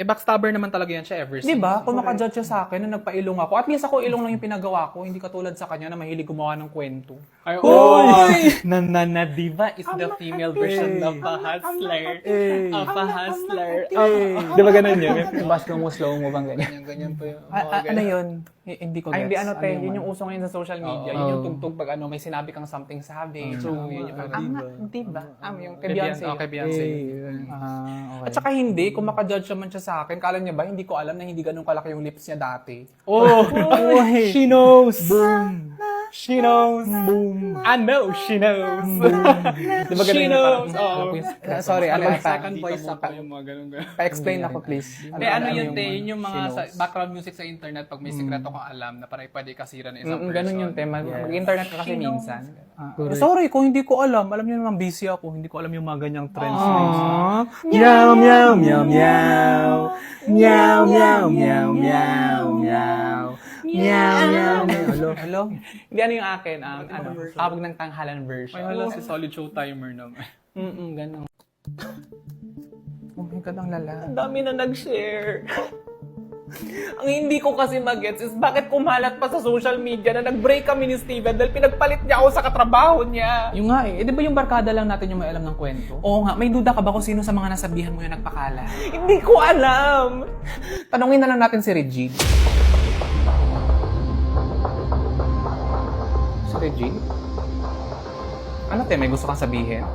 backstabber naman talaga yan siya ever since. Di ba? Kung makajudge siya sa akin na nagpailong ako, at least ako ilong lang yung pinagawa ko, hindi katulad sa kanya na mahilig gumawa ng kwento. Ay, Hoy! na diva is the female version of a hustler. Of a hustler. Di ba ganun yun? Baskong mo, slow mo bang ganyan? Ganyan po yun. Ano yun? Hindi ko gets. Ay, hindi ano, te. Yun yung uso ngayon sa social media. Yun yung tugtog pag may sinabi kang something savage. Yun yung diba? Yung kay Beyonce. Okay, Beyonce. Okay. At saka hindi, kung makajudge naman siya sa akin, kala niya ba, hindi ko alam na hindi ganun kalaki yung lips niya dati. She knows. Boom. She knows. Boom. I know she knows. Diba ganun She yung knows. parang- Sorry, ano yung Second voice sa yung mga ganun. Pa-explain ako, please. Ano yun, te? Yun yung mga background music sa internet pag may sikreto kang alam na parang pwede kasira ng isang person. Ganun yung tema. Mag-internet ka kasi minsan. Sorry, kung hindi ko alam. Alam niyo naman, busy ako. Hindi ko alam yung mga ganyang trends. Meow, meow, meow, meow. Meow, meow, meow, meow, meow. Meow, meow, meow. Hello? Hindi ano yung akin. Tawag ng tanghalan version. Ay, hala, si Solid Show Timer naman. Ganun. Oh my God, ang lala. Ang dami na nag-share. Ang hindi ko kasi mag-gets is bakit kumalat pa sa social media na nag-break kami ni Steven dahil pinagpalit niya ako sa katrabaho niya. Yung nga di ba yung barkada lang natin yung may alam ng kwento? Oo nga, may duda ka ba kung sino sa mga nasabihan mo yung nagpakala? Hindi ko alam. Tanungin na lang natin si Regine. Si Regine? Ano may gusto kang sabihin?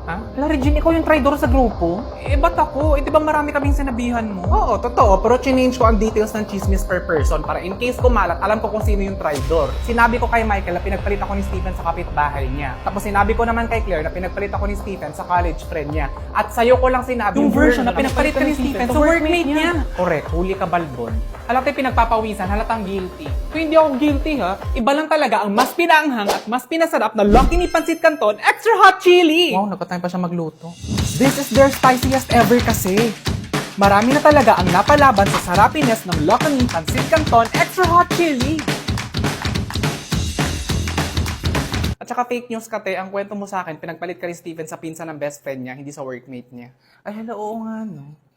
Ha? Hala, Regine, ikaw yung traitor sa grupo? Ba't ako? Di ba marami kaming sinabihan mo? Oo, totoo. Pero change ko ang details ng chismis per person para in case kumalat, alam ko kung sino yung traitor. Sinabi ko kay Michael na pinagpalit ako ni Stephen sa kapitbahay niya. Tapos sinabi ko naman kay Claire na pinagpalit ako ni Stephen sa college friend niya. At sa'yo ko lang sinabi yung version na pinagpalit ka ni Stephen sa workmate niya. Correct. Huli ka, Balbon. Halatang pinagpapawisan, halatang guilty. Kung hindi ako guilty, ha? Iba lang talaga ang mas pinaanghang at mas pinasarap na Lucky ni Pansit Canton Extra Hot Chili. Wow, nagkatime pa siya magluto. This is their spiciest ever kasi. Marami na talaga ang napalaban sa sarapiness ng Lucky ni Pansit Canton Extra Hot Chili. At saka fake news kate, ang kwento mo sa akin, pinagpalit ka ni Steven sa pinsan ng best friend niya, hindi sa workmate niya. Ay, hala, oo nga, no?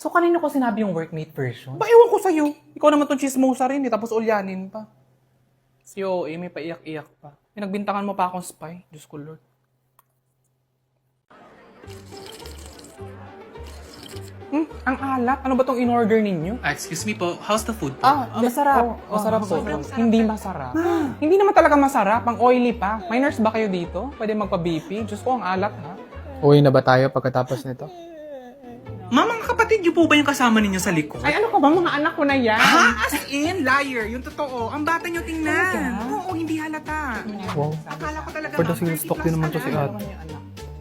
So, kanino ko sinabi yung workmate version? Ba, ewan ko sa'yo. Ikaw naman itong chismosa rin, tapos ulyanin pa. Si OA, may paiyak-iyak pa. Pinagbintangan mo pa akong spy. Diyos ko, Lord. Ang alat. Ano ba tong in-order ninyo? Excuse me po, how's the food po? Masarap. Masarap po. Hindi masarap. Hindi naman talaga masarap. Ang oily pa. May nurse ba kayo dito? Pwede magpa-BP? Diyos ko, ang alat, ha? Uwi na ba tayo pagkatapos nito? Mga kapatid niyo po ba yung kasama ninyo sa likod? Ay, ano ka ba? Mga anak ko na yan. Ha? As in? Liar. Yung totoo. Ang bata niyo tingnan. Oo, hindi halata. Wow. Akala ko talaga Pero sinustok din naman to si ate.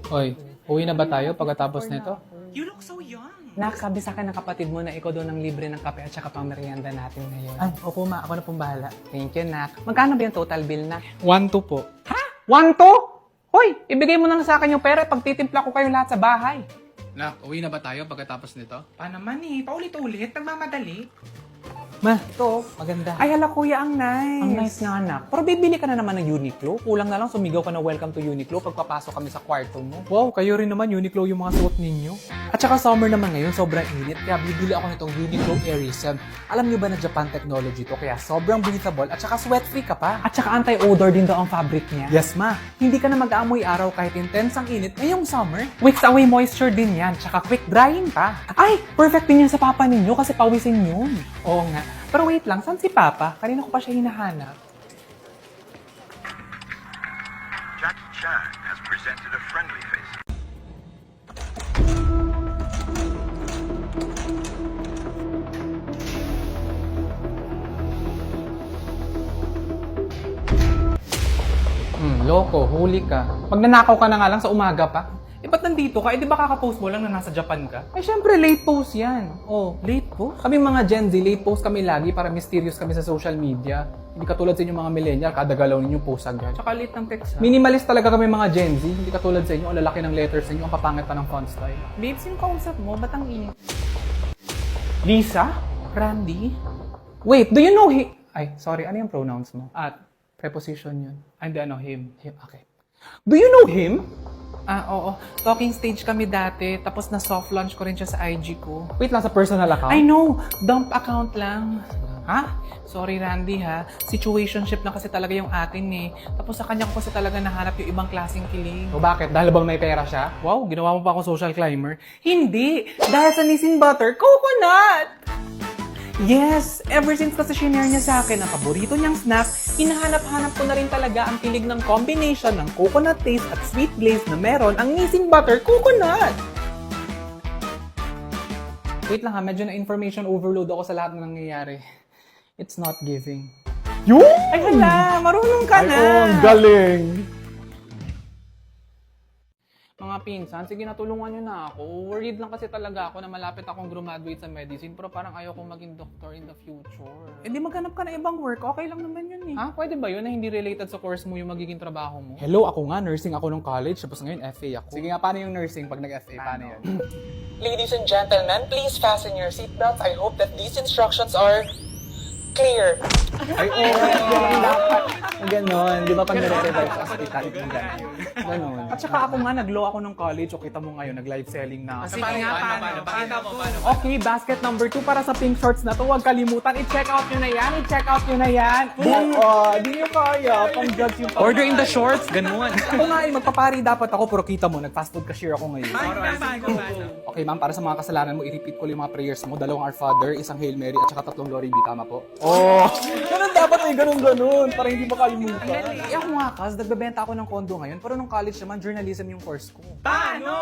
Oy, uwi na ba tayo pagkatapos nito? You look so young. Nakasabi sa akin ng kapatid mo na ikaw doon ang libre ng kape at saka pang merienda natin ngayon. Ay, opo ma, ako na pong bahala. Thank you, Nak. Magkano ba yung total bill, Nak? 1-2 po. 1-2? Hoy, ibigay mo na lang sa akin yung pera pagtitimpla ko kayo lahat sa bahay. Nak, uwi na ba tayo pagkatapos nito? Pa naman eh. Paulit-ulit. Nagmamadali. Ma, ito, maganda. Ay, hala kuya, ang nice. Ang nice nga, anak. Pero bibili ka na naman ng Uniqlo. Kulang na lang sumigaw ka na welcome to Uniqlo pagpapasok kami sa kwarto mo. Wow, kayo rin naman, Uniqlo yung mga suot ninyo. At saka summer naman ngayon, sobrang init. Kaya bibili ako nitong Uniqlo Airism. Alam niyo ba na Japan technology to? Kaya sobrang breathable at saka sweat-free ka pa. At saka anti-odor din daw ang fabric niya. Yes, ma. Hindi ka na mag-aamoy araw kahit intense ang init ngayong summer. Wicks away moisture din yan. Tsaka quick drying pa. Ay, perfect din yan sa papa ninyo kasi pawisin yun. Oo nga. Pero wait lang, saan si Papa? Kanina ko pa siya hinahanap. Jackie Chan has presented a friendly face. Loko, huli ka. Magnanakaw ka na nga lang sa umaga pa. Ba't nandito ka? Di ba kaka-post mo lang na nasa Japan ka? Syempre, late post yan. Oh, late post? Kami mga Gen Z, late post kami lagi para mysterious kami sa social media. Hindi katulad sa inyo mga millennial, kada galaw ninyo post agad. Tsaka late ng text. Minimalist talaga kami mga Gen Z. Hindi katulad sa inyo, ang lalaki ng letters sa inyo, ang papangit pa ng font style. Babes, yung kausap mo, ba't ang init? Lisa? Randy? Wait, do you know him? Ay, sorry, ano yung pronouns mo? At, preposition yun. Ay, hindi, him. Him, okay. Do you know him? Oo. Talking stage kami dati, tapos na soft launch ko rin siya sa IG ko. Wait lang, sa personal account? I know! Dump account lang. Ha? Sorry, Randy ha. Situationship na kasi talaga yung atin eh. Tapos sa kanya ko kasi talaga nahanap yung ibang klaseng kiling. O bakit? Dahil bang may pera siya? Wow, ginawa mo pa ako social climber? Hindi! Dahil sa Nissin Butter, coconut! Yes! Ever since kasi shinare niya sa akin ang paborito niyang snack, hinahanap-hanap ko na rin talaga ang kilig ng combination ng coconut taste at sweet glaze na meron ang Nissin Butter Coconut! Wait lang ha, medyo na information overload ako sa lahat ng nangyayari. It's not giving. Ay hala, marunong ka na! galing! Mga pinsan, sige natulungan niyo na ako. Worried lang kasi talaga ako na malapit akong graduate sa medicine pero parang ayaw kong maging doctor in the future. Eh di maghanap ka na ibang work, okay lang naman yun eh. Ha? Pwede ba yun na hindi related sa course mo yung magiging trabaho mo? Hello, ako nga, nursing ako nung college, tapos ngayon FA ako. Sige nga, paano yung nursing pag nag-FA? Paano yun? Ladies and gentlemen, please fasten your seatbelts. I hope that these instructions are clear. Ay, dapat. Ganon. Di ba pag nare-revise sa hospital, yung ganon. Ganon. At saka ako nga, nag-law ako nung college. O kita mo ngayon, nag-live selling na ako. Paano? Okay, basket number 2 para sa pink shorts na to. Huwag kalimutan, i-check out nyo na yan. I-check out nyo na yan. Di nyo kaya. Pang-judge yung Order in the shorts, ganun. Ako nga magpapari dapat ako, pero kita mo, nag-fast food cashier ako ngayon. Okay ma'am, para sa mga kasalanan mo, i-repeat ko yung mga prayers mo. 2 Our Father, 1 Hail Mary, at saka 3 Glory Be. Tama po? Oh! Ganun dapat may ganun-ganun, para hindi makalimutan. Eh ako nga, Kaz, nagbebenta ako ng condo ngayon. Pero nung college naman, journalism yung course ko. Paano?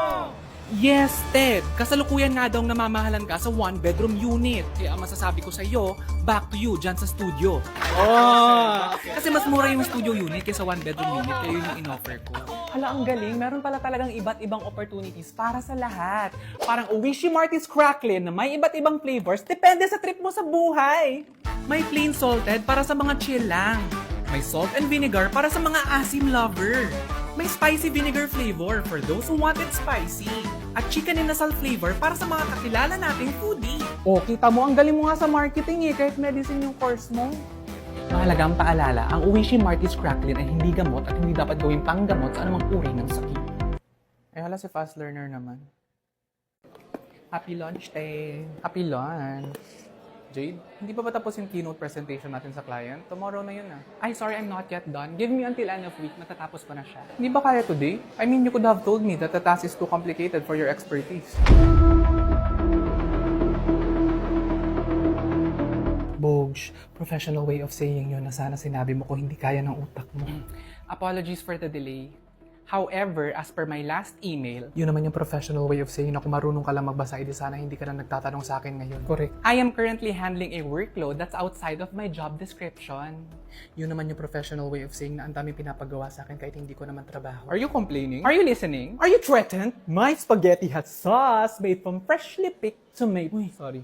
Yes, Ted! Kasalukuyan nga daw namamahalan ka sa 1-bedroom unit. Kaya ang masasabi ko sa iyo, back to you, dyan sa studio. Oh! Kasi mas mura yung studio unit kaysa 1-bedroom unit, kaya yun yung in-offer ko. Hala, ang galing. Meron pala talagang iba't ibang opportunities para sa lahat. Parang Oishi Marty's Cracklin na may iba't ibang flavors, depende sa trip mo sa buhay. May plain salted para sa mga chill lang. May salt and vinegar para sa mga asim lover. May spicy vinegar flavor for those who want it spicy. At chicken inasal flavor para sa mga kakilala nating foodie. Oh, kita mo, ang galing mo nga sa marketing eh, kahit medicine yung course mo. Mahalagang paalala, ang Oishi Marty's Cracklin ay hindi gamot at hindi dapat gawing panggamot sa anumang uri ng sakit. Eh, hala si fast learner naman. Happy lunch, Tay. Happy lunch. Jade, hindi pa ba tapos yung keynote presentation natin sa client? Tomorrow na yun ah. Ay, sorry, I'm not yet done. Give me until end of week, matatapos ko na siya. Hindi ba kaya today? I mean, you could have told me that the task is too complicated for your expertise. Bogs, professional way of saying yun na sana sinabi mo ko hindi kaya ng utak mo. Apologies for the delay. However, as per my last email, Yun naman yung professional way of saying na kung marunong ka lang magbasa, edi sana hindi ka na nagtatanong sa akin ngayon. correct. I am currently handling a workload that's outside of my job description. Yun naman yung professional way of saying na ang dami pinapagawa sa akin kahit hindi ko naman trabaho. Are you complaining? Are you listening? Are you threatened? My spaghetti has sauce made from freshly picked tomatoes. Uy, sorry.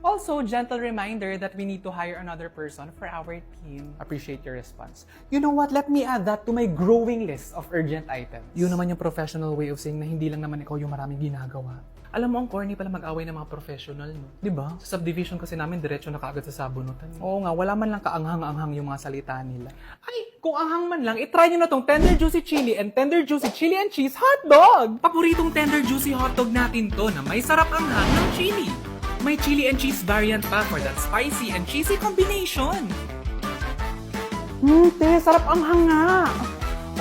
Also, gentle reminder that we need to hire another person for our team. Appreciate your response. You know what? Let me add that to my growing list of urgent items. Yun naman yung professional way of saying na hindi lang naman ikaw yung maraming ginagawa. Alam mo, ang corny pala mag-away ng mga professional, no? Di ba? Sa subdivision kasi namin, diretso na kaagad sa sabunutan. Oo nga, wala man lang kaanghang-anghang yung mga salita nila. Ay, kung anghang man lang, itry nyo na tong tender juicy chili and tender juicy chili and cheese hotdog! Paboritong tender juicy hotdog natin to na may sarap anghang ng chili. May chili and cheese variant pa for that spicy and cheesy combination. Te, sarap anghang nga!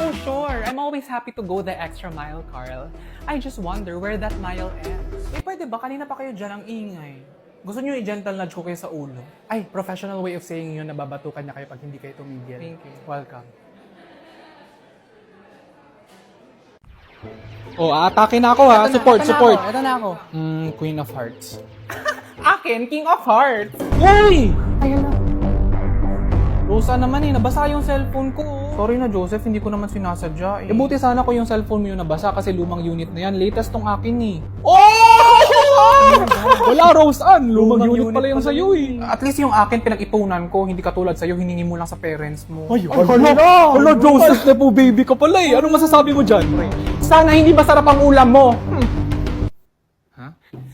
Oh, sure. I'm always happy to go the extra mile, Carl. I just wonder where that mile ends. Eh, pwede ba? Kanina pa kayo dyan ang ingay. Gusto nyo i-gentle nudge ko kayo sa ulo? Ay, professional way of saying yun na babatukan niya kayo pag hindi kayo tumigil. Thank you. Welcome. Oh, atake na ako ha. Support. Ito na ako. Queen of Hearts. Akin, King of Hearts. Uy! Ayun na. Rosa naman eh, nabasa yung cellphone ko. Sorry na Joseph, hindi ko naman sinasadya eh. Buti sana ko yung cellphone mo yung nabasa kasi lumang unit na yan. Latest tong akin eh. Oh! Wala Rose Ann, lumang unit pala yung sa'yo eh. At least yung akin pinag-ipunan ko, hindi katulad sa'yo, hiningi mo lang sa parents mo. Ay, hala Joseph na po baby ka pala eh. Anong masasabi mo dyan? Sana hindi masarap ang ulam mo.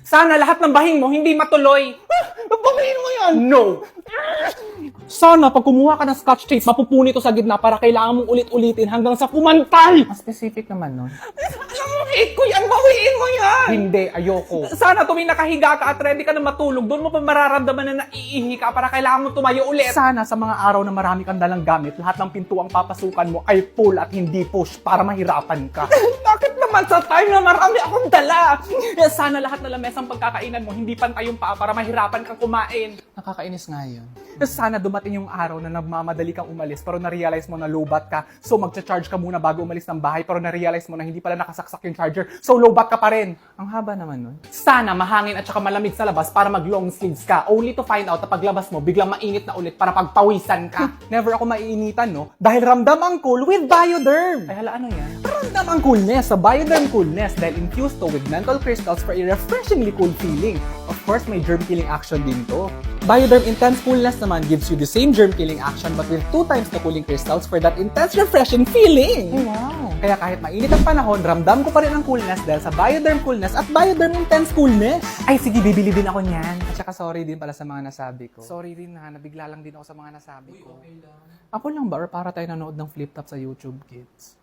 Sana lahat ng bahing mo hindi matuloy. Babayin mo yan! No! Sana pag kumuha ka ng scotch tape, mapupuni to sa gitna para kailangan mong ulit-ulitin hanggang sa kumantay! Mas specific naman nun. Alam mo, hate ko yan! Bawiin mo yan! Hindi, ayoko. Sana tuwing nakahiga ka at ready ka na matulog, doon mo pa mararamdaman na naiihi ka para kailangan mo tumayo ulit. Sana sa mga araw na marami kang dalang gamit, lahat ng pintuang papasukan mo ay pull at hindi push para mahirapan ka. Bakit naman sa time na marami akong dala? Sana lahat na lamesang pagkakainan mo, hindi pantay yung paa para mahirapan kang kumain. Nakakainis nga yun. Sana dumating yung araw na nagmamadali kang umalis pero na-realize mo na lowbat ka, so magcha-charge ka muna bago umalis ng bahay pero na-realize mo na hindi pala nakasaksak yung charger, so lowbat ka pa rin. Ang haba naman nun. Sana mahangin at saka malamig sa labas para mag-long sleeves ka, only to find out na paglabas mo, biglang mainit na ulit para pagpawisan ka. Never ako maiinitan, no? Dahil ramdam ang cool with Bioderm. Ay hala, ano yan? Ramdam ang coolness sa Bioderm Coolness dahil infused to with menthol crystals for a refreshingly cool feeling. Of course, may germ-killing action din to. Bioderm Intense Coolness naman gives you the same germ-killing action but with 2 times the cooling crystals for that intense refreshing feeling. Oh, wow. Kaya kahit mainit ang panahon, ramdam ko pa rin ang coolness dahil sa Bioderm Coolness at Bioderm Intense Coolness. Ay, sige, bibili din ako niyan. At saka sorry din pala sa mga nasabi ko. Sorry din ha, nabigla lang din ako sa mga nasabi ko. Ako lang ba or para tayo nanood ng flip top sa YouTube, kids?